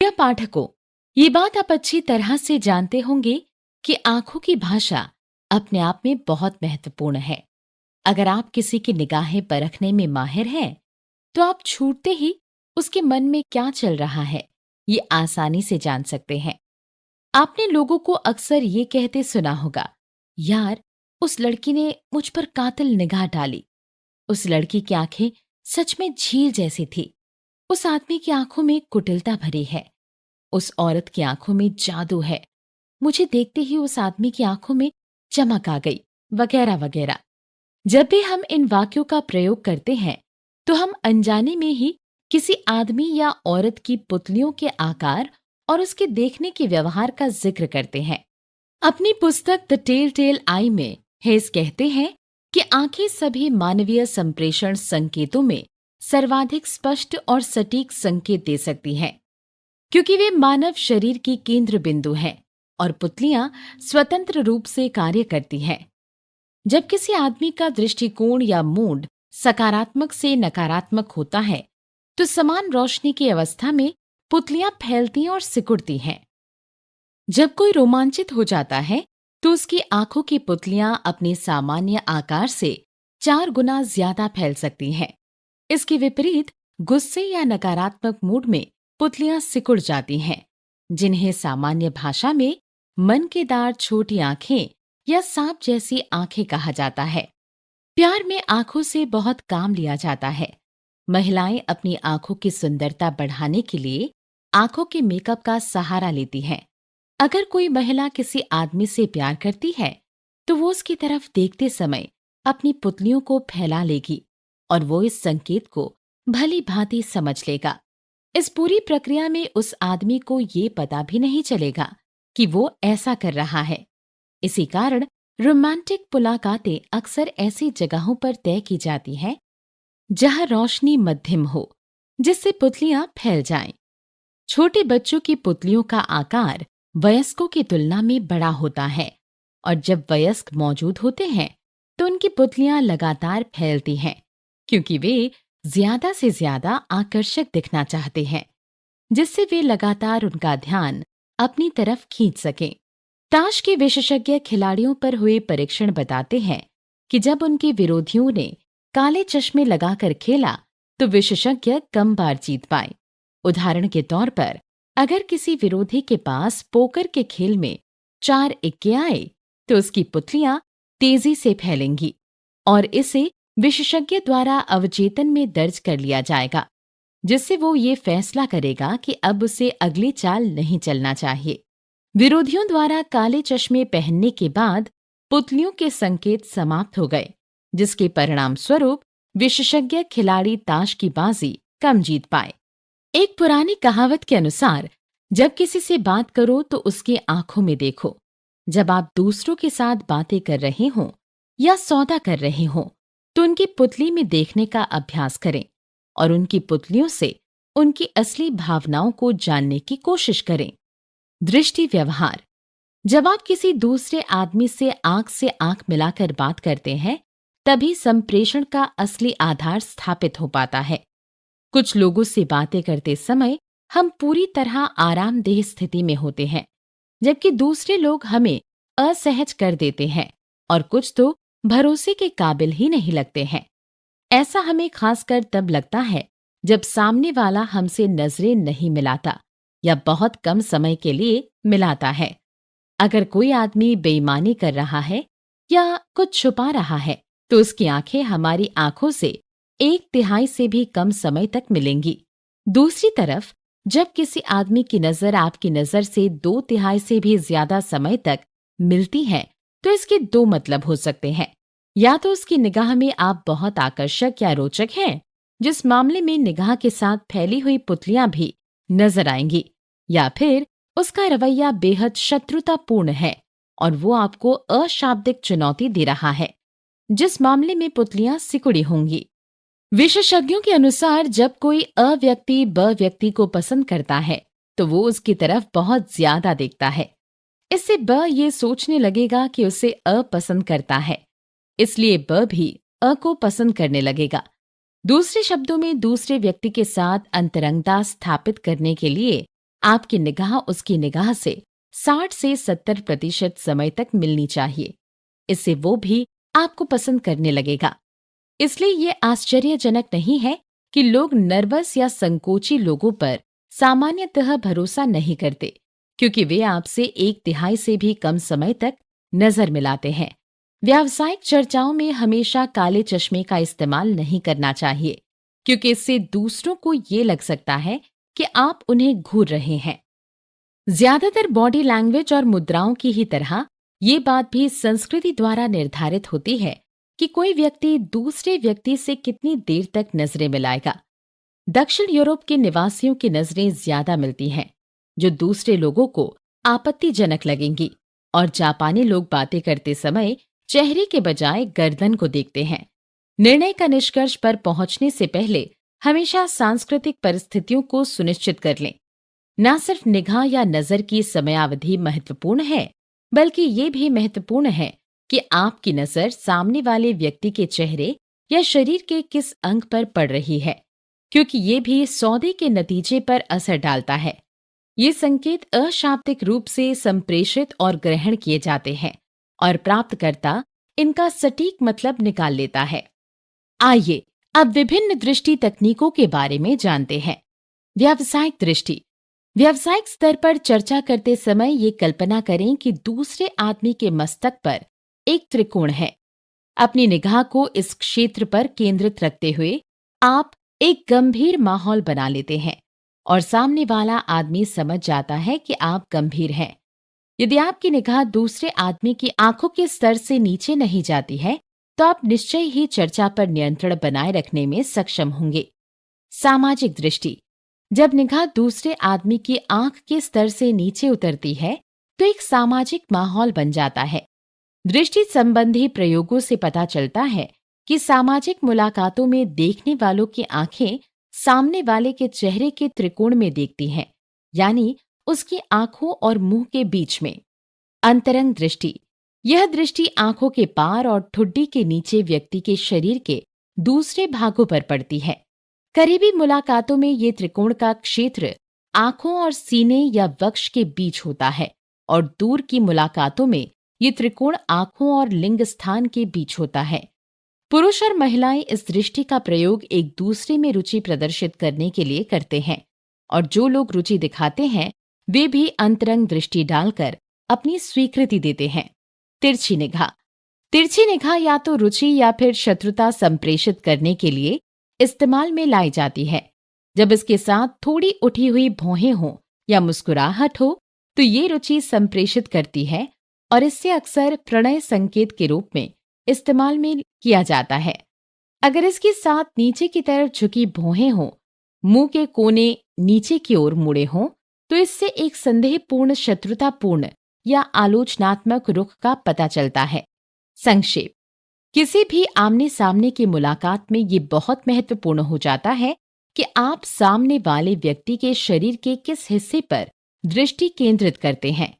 प्रिय पाठकों, ये बात आप अच्छी तरह से जानते होंगे कि आंखों की भाषा अपने आप में बहुत महत्वपूर्ण है। अगर आप किसी की निगाहें परखने में माहिर हैं, तो आप छूटते ही उसके मन में क्या चल रहा है, ये आसानी से जान सकते हैं। आपने लोगों को अक्सर ये कहते सुना होगा, यार, उस लड़की ने मुझ पर कातिल निगाह डाली। उस लड़की की आंखें सच में झील जैसी थी। उस आदमी की आंखों में कुटिलता भरी है। उस औरत की आंखों में जादू है। मुझे देखते ही उस आदमी की आंखों में चमक आ गई, वगैरह वगैरह। जब भी हम इन वाक्यों का प्रयोग करते हैं, तो हम अनजाने में ही किसी आदमी या औरत की पुतलियों के आकार और उसके देखने के व्यवहार का जिक्र करते हैं। अपनी पुस्तक द टेल टेल आई में हेस कहते हैं कि आंखें सभी मानवीय संप्रेषण संकेतों में सर्वाधिक स्पष्ट और सटीक संकेत दे सकती हैं, क्योंकि वे मानव शरीर की केंद्र बिंदु हैं और पुतलियां स्वतंत्र रूप से कार्य करती हैं। जब किसी आदमी का दृष्टिकोण या मूड सकारात्मक से नकारात्मक होता है, तो समान रोशनी की अवस्था में पुतलियां फैलती और सिकुड़ती हैं। जब कोई रोमांचित हो जाता है, तो उसकी आंखों की पुतलियां अपने सामान्य आकार से 4 गुना ज्यादा फैल सकती हैं। इसके विपरीत गुस्से या नकारात्मक मूड में पुतलियां सिकुड़ जाती हैं, जिन्हें सामान्य भाषा में मन के दार छोटी आंखें या सांप जैसी आंखें कहा जाता है। प्यार में आंखों से बहुत काम लिया जाता है। महिलाएं अपनी आंखों की सुंदरता बढ़ाने के लिए आंखों के मेकअप का सहारा लेती हैं। अगर कोई महिला किसी आदमी से प्यार करती है, तो वो उसकी तरफ देखते समय अपनी पुतलियों को फैला लेगी और वो इस संकेत को भली भांति समझ लेगा। इस पूरी प्रक्रिया में उस आदमी को ये पता भी नहीं चलेगा कि वो ऐसा कर रहा है। इसी कारण रोमांटिक मुलाकातें अक्सर ऐसी जगहों पर तय की जाती हैं जहां रोशनी मध्यम हो, जिससे पुतलियां फैल जाएं। छोटे बच्चों की पुतलियों का आकार वयस्कों की तुलना में बड़ा होता है, और जब वयस्क मौजूद होते हैं, तो उनकी पुतलियां लगातार फैलती हैं, क्योंकि वे ज्यादा से ज्यादा आकर्षक दिखना चाहते हैं, जिससे वे लगातार उनका ध्यान अपनी तरफ खींच सकें। ताश के विशेषज्ञ खिलाड़ियों पर हुए परीक्षण बताते हैं कि जब उनके विरोधियों ने काले चश्मे लगाकर खेला, तो विशेषज्ञ कम बार जीत पाए। उदाहरण के तौर पर, अगर किसी विरोधी के पास पोकर के खेल में 4 इक्के आए, तो उसकी पुतलियां तेजी से फैलेंगी और इसे विशेषज्ञ द्वारा अवचेतन में दर्ज कर लिया जाएगा, जिससे वो ये फैसला करेगा कि अब उसे अगली चाल नहीं चलना चाहिए। विरोधियों द्वारा काले चश्मे पहनने के बाद पुतलियों के संकेत समाप्त हो गए, जिसके परिणाम स्वरूप विशेषज्ञ खिलाड़ी ताश की बाजी कम जीत पाए। एक पुरानी कहावत के अनुसार, जब किसी से बात करो तो उसकी आंखों में देखो। जब आप दूसरों के साथ बातें कर रहे हों या सौदा कर रहे हों, तो उनकी पुतली में देखने का अभ्यास करें और उनकी पुतलियों से उनकी असली भावनाओं को जानने की कोशिश करें। दृष्टि व्यवहार। जब आप किसी दूसरे आदमी से आंख मिलाकर बात करते हैं, तभी संप्रेषण का असली आधार स्थापित हो पाता है। कुछ लोगों से बातें करते समय हम पूरी तरह आरामदेह स्थिति में होते हैं, जबकि दूसरे लोग हमें असहज कर देते हैं और कुछ तो भरोसे के काबिल ही नहीं लगते हैं। ऐसा हमें खासकर तब लगता है जब सामने वाला हमसे नजरें नहीं मिलाता या बहुत कम समय के लिए मिलाता है। अगर कोई आदमी बेईमानी कर रहा है या कुछ छुपा रहा है, तो उसकी आंखें हमारी आंखों से 1/3 से भी कम समय तक मिलेंगी। दूसरी तरफ, जब किसी आदमी की नजर आपकी नजर से 2/3 से भी ज्यादा समय तक मिलती है, तो इसके 2 मतलब हो सकते हैं। या तो उसकी निगाह में आप बहुत आकर्षक या रोचक हैं, जिस मामले में निगाह के साथ फैली हुई पुतलियां भी नजर आएंगी, या फिर उसका रवैया बेहद शत्रुतापूर्ण है और वो आपको अशाब्दिक चुनौती दे रहा है, जिस मामले में पुतलियां सिकुड़ी होंगी। विशेषज्ञों के अनुसार, जब कोई अ व्यक्ति ब व्यक्ति को पसंद करता है, तो वो उसकी तरफ बहुत ज्यादा देखता है। इससे ब ये सोचने लगेगा कि उसे अ पसंद करता है, इसलिए ब भी अ को पसंद करने लगेगा। दूसरे शब्दों में, दूसरे व्यक्ति के साथ अंतरंगता स्थापित करने के लिए आपकी निगाह उसकी निगाह से 60 से 70% समय तक मिलनी चाहिए। इससे वो भी आपको पसंद करने लगेगा। इसलिए ये आश्चर्यजनक नहीं है कि लोग नर्वस या संकोची लोगों पर सामान्यतः भरोसा नहीं करते, क्योंकि वे आपसे 1/3 से भी कम समय तक नजर मिलाते हैं। व्यावसायिक चर्चाओं में हमेशा काले चश्मे का इस्तेमाल नहीं करना चाहिए, क्योंकि इससे दूसरों को ये लग सकता है कि आप उन्हें घूर रहे हैं। ज्यादातर बॉडी लैंग्वेज और मुद्राओं की ही तरह ये बात भी संस्कृति द्वारा निर्धारित होती है कि कोई व्यक्ति दूसरे व्यक्ति से कितनी देर तक नजरें मिलाएगा। दक्षिण यूरोप के निवासियों की नजरें ज्यादा मिलती हैं, जो दूसरे लोगों को आपत्तिजनक लगेंगी, और जापानी लोग बातें करते समय चेहरे के बजाय गर्दन को देखते हैं। निर्णय का निष्कर्ष पर पहुंचने से पहले हमेशा सांस्कृतिक परिस्थितियों को सुनिश्चित कर लें। न सिर्फ निगाह या नजर की समयावधि महत्वपूर्ण है, बल्कि ये भी महत्वपूर्ण है कि आपकी नजर सामने वाले व्यक्ति के चेहरे या शरीर के किस अंग पर पड़ रही है, क्योंकि ये भी सौदे के नतीजे पर असर डालता है। ये संकेत अशाब्दिक रूप से संप्रेषित और ग्रहण किए जाते हैं, और प्राप्तकर्ता इनका सटीक मतलब निकाल लेता है। आइए अब विभिन्न दृष्टि तकनीकों के बारे में जानते हैं। व्यावसायिक दृष्टि। व्यावसायिक स्तर पर चर्चा करते समय ये कल्पना करें कि दूसरे आदमी के मस्तक पर एक त्रिकोण है। अपनी निगाह को इस क्षेत्र पर केंद्रित रखते हुए आप एक गंभीर माहौल बना लेते हैं, और सामने वाला आदमी समझ जाता है कि आप गंभीर हैं। यदि आपकी निगाह दूसरे आदमी की आंखों के स्तर से नीचे नहीं जाती है, तो आप निश्चय ही चर्चा पर नियंत्रण बनाए रखने में सक्षम होंगे। सामाजिक दृष्टि। जब निगाह दूसरे आदमी की आंख के स्तर से नीचे उतरती है, तो एक सामाजिक माहौल बन जाता है। दृष्टि संबंधी प्रयोगों से पता चलता है कि सामाजिक मुलाकातों में देखने वालों की आंखें सामने वाले के चेहरे के त्रिकोण में देखती हैं, यानी उसकी आंखों और मुंह के बीच में। अंतरंग दृष्टि। यह दृष्टि आंखों के पार और ठुड्डी के नीचे व्यक्ति के शरीर के दूसरे भागों पर पड़ती है। करीबी मुलाकातों में ये त्रिकोण का क्षेत्र आंखों और सीने या वक्ष के बीच होता है, और दूर की मुलाकातों में ये त्रिकोण आंखों और लिंग स्थान के बीच होता है। पुरुष और महिलाएं इस दृष्टि का प्रयोग एक दूसरे में रुचि प्रदर्शित करने के लिए करते हैं, और जो लोग रुचि दिखाते हैं वे भी अंतरंग दृष्टि डालकर अपनी स्वीकृति देते हैं। तिरछी निगाह। तिरछी निगाह या तो रुचि या फिर शत्रुता संप्रेषित करने के लिए इस्तेमाल में लाई जाती है। जब इसके साथ थोड़ी उठी हुई भौहें हों या मुस्कुराहट हो, तो ये रुचि संप्रेषित करती है, और इससे अक्सर प्रणय संकेत के रूप में इस्तेमाल में किया जाता है। अगर इसके साथ नीचे की तरफ झुकी भौहें हों, मुंह के कोने नीचे की ओर मुड़े हों, तो इससे एक संदेहपूर्ण, शत्रुतापूर्ण या आलोचनात्मक रुख का पता चलता है। संक्षेप। किसी भी आमने सामने की मुलाकात में ये बहुत महत्वपूर्ण हो जाता है कि आप सामने वाले व्यक्ति के शरीर के किस हिस्से पर दृष्टि केंद्रित करते हैं।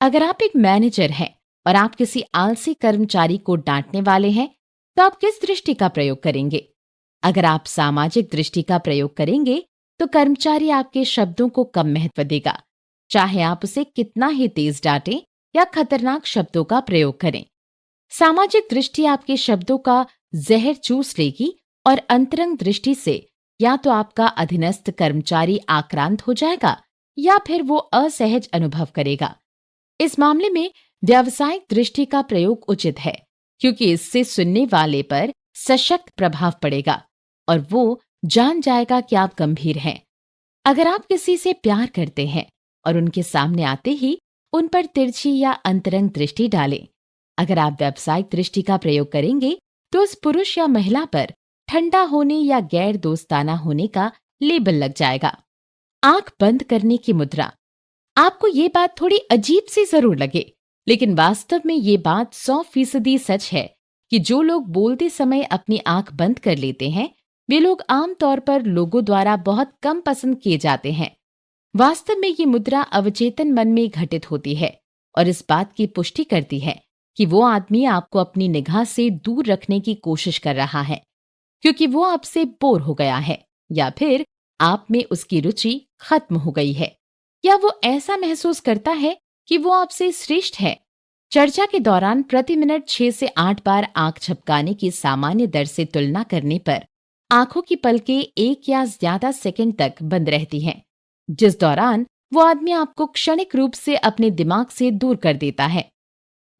अगर आप एक मैनेजर हैं और आप किसी आलसी कर्मचारी को डांटने वाले हैं, तो आप किस दृष्टि का प्रयोग करेंगे? अगर आप सामाजिक दृष्टि का प्रयोग करेंगे, तो कर्मचारी आपके शब्दों को कम महत्व देगा, चाहे आप उसे कितना ही तेज डांटें या खतरनाक शब्दों का प्रयोग करें। सामाजिक दृष्टि आपके शब्दों का जहर चूस लेगी, और अंतरंग दृष्टि से या तो आपका अधीनस्थ कर्मचारी आक्रांत हो जाएगा या फिर वो असहज अनुभव करेगा। इस मामले में व्यावसायिक दृष्टि का प्रयोग उचित है, क्योंकि इससे सुनने वाले पर सशक्त प्रभाव पड़ेगा और वो जान जाएगा कि आप गंभीर हैं। अगर आप किसी से प्यार करते हैं और उनके सामने आते ही उन पर तिरछी या अंतरंग दृष्टि डालें, अगर आप व्यावसायिक दृष्टि का प्रयोग करेंगे तो उस पुरुष या महिला पर ठंडा होने या गैर दोस्ताना होने का लेबल लग जाएगा। आंख बंद करने की मुद्रा। आपको ये बात थोड़ी अजीब सी जरूर लगे, लेकिन वास्तव में ये बात 100% सच है कि जो लोग बोलते समय अपनी आंख बंद कर लेते हैं, वे लोग आमतौर पर लोगों द्वारा बहुत कम पसंद किए जाते हैं। वास्तव में ये मुद्रा अवचेतन मन में घटित होती है और इस बात की पुष्टि करती है कि वो आदमी आपको अपनी निगाह से दूर रखने की कोशिश कर रहा है, क्योंकि वो आपसे बोर हो गया है या फिर आप में उसकी रुचि खत्म हो गई है। या वो ऐसा महसूस करता है कि वो आपसे श्रेष्ठ है। चर्चा के दौरान प्रति मिनट 6 से 8 बार आंख झपकाने की सामान्य दर से तुलना करने पर आंखों की पलकें 1 या ज्यादा सेकंड तक बंद रहती हैं, जिस दौरान वो आदमी आपको क्षणिक रूप से अपने दिमाग से दूर कर देता है।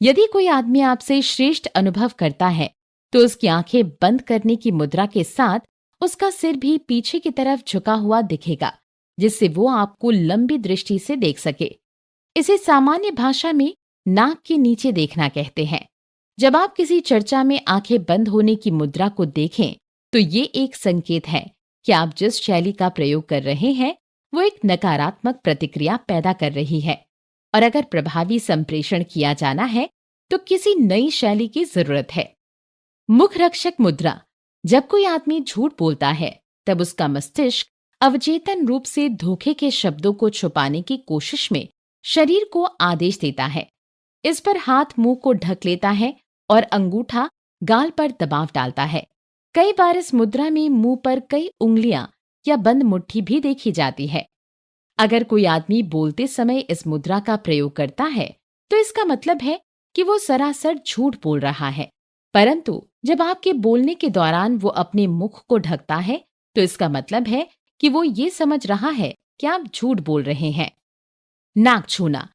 यदि कोई आदमी आपसे श्रेष्ठ अनुभव करता है, तो उसकी आंखें बंद करने की मुद्रा के साथ उसका सिर भी पीछे की तरफ झुका हुआ दिखेगा, जिससे वो आपको लंबी दृष्टि से देख सके। इसे सामान्य भाषा में नाक के नीचे देखना कहते हैं। जब आप किसी चर्चा में आंखें बंद होने की मुद्रा को देखें, तो ये एक संकेत है कि आप जिस शैली का प्रयोग कर रहे हैं, वो एक नकारात्मक प्रतिक्रिया पैदा कर रही है, और अगर प्रभावी संप्रेषण किया जाना है, तो किसी नई शैली की जरूरत है। मुख रक्षक मुद्रा। जब कोई आदमी झूठ बोलता है, तब उसका मस्तिष्क अवचेतन रूप से धोखे के शब्दों को छुपाने की कोशिश में शरीर को आदेश देता है। इस पर हाथ मुंह को ढक लेता है और अंगूठा गाल पर दबाव डालता है। कई बार इस मुद्रा में मुंह पर कई उंगलियां या बंद मुट्ठी भी देखी जाती है। अगर कोई आदमी बोलते समय इस मुद्रा का प्रयोग करता है, तो इसका मतलब है कि वो सरासर झूठ बोल रहा है। परंतु जब आपके बोलने के दौरान वो अपने मुख को ढकता है, तो इसका मतलब है कि वो ये समझ रहा है कि आप झूठ बोल रहे हैं। नाक छूना।